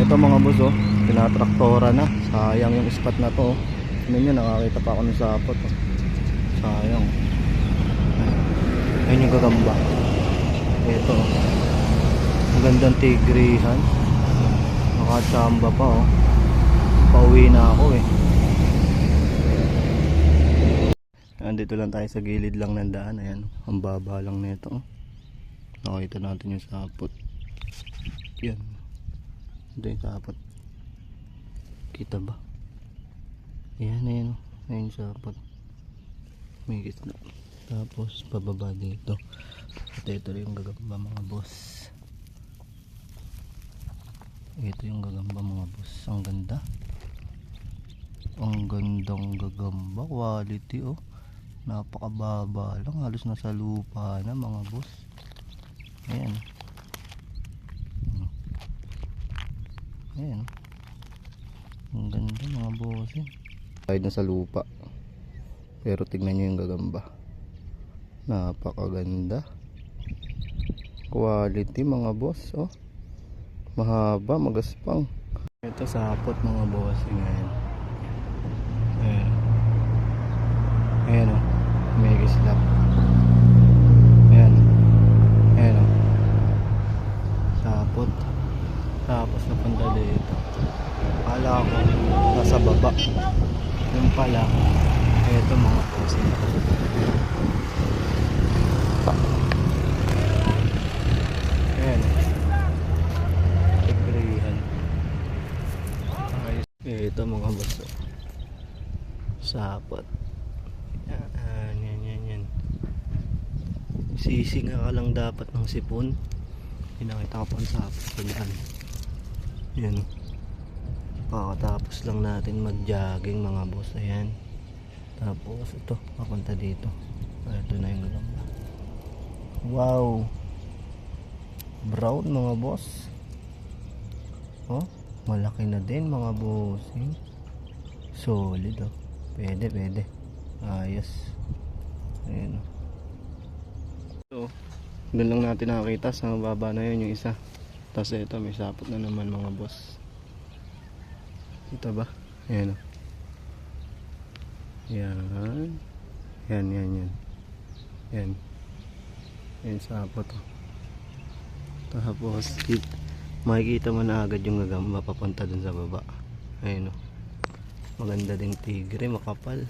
Ito mga boss, oh, tinatraktora na. Sayang yung spot na to, oh. Ano nyo, nakakita pa ako ng sapot, oh. Sayang. Ayun yung gagamba. Ito, oh. Magandang tigrihan. Nakachamba pa, oh. Pauwi na ako, eh. Andito lang tayo sa gilid lang ng daan. Ayan, ang baba lang nito, oh. Nakita natin yung sapot. Yan. Ito yung sapot. Kita ba? Ayan, ayan, oh. Ayan yung sapot. May na. Tapos pababa dito. At ito rin yung gagamba mga boss. Ito yung gagamba mga boss. Ang ganda. Ang gandang gagamba. Quality, oh. Napakababa lang. Halos nasa lupa na mga boss. Ayan. Ayan. Ang ganda mga boss, eh. Kahit nasa lupa. Pero tignan nyo yung gagamba. Napakaganda. Quality mga boss, oh. Mahaba, magaspang. Ito sapot mga boss. Ayan. Ayan. Ayan, oh. Mega slap. Ayan. Ayan, oh. Sapot. Tapos napunta dito. Akala ko nasa baba. Yung pala, eto mga boss. Ayan. Tigrihan. Eto mga boss. Sapot. Yan. Sisinga ka lang dapat ng sipon. Pinakita ko pa ang sapot. Yan. Pakatapos lang natin mag-jogging mga boss. Ayan. Tapos ito, papunta dito. Ito na yung gagamba. Wow. Brown mga boss. Oh, malaki na din mga boss. Solid, oh. Pwede. Ayos. Ayan. So, doon lang natin nakakita sa baba na yun yung isa. Tapos ito may sapot na naman mga boss. Ito ba? Ayan, oh. Yan. Yan sapot, oh. Tapos makikita mo na agad yung gagamba papunta dun sa baba. Ayan, oh. Maganda ding tigre, makapal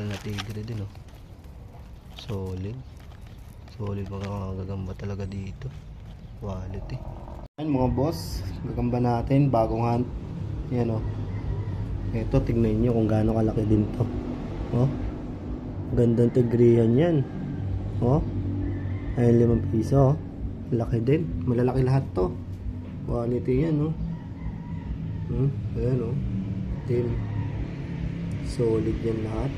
na tigre din, oh. Solid mga gagamba talaga dito. Quality. Ayan mga boss, gagamba natin, bagong hunt. Yan, oh. Ito, tignan nyo kung gaano kalaki din to. Oh, gandang tigrihan yan. Oh, ayun 5 piso, oh. Laki din, malalaki lahat to. Quality yan, oh. Ayan, oh. Team solid yan lahat.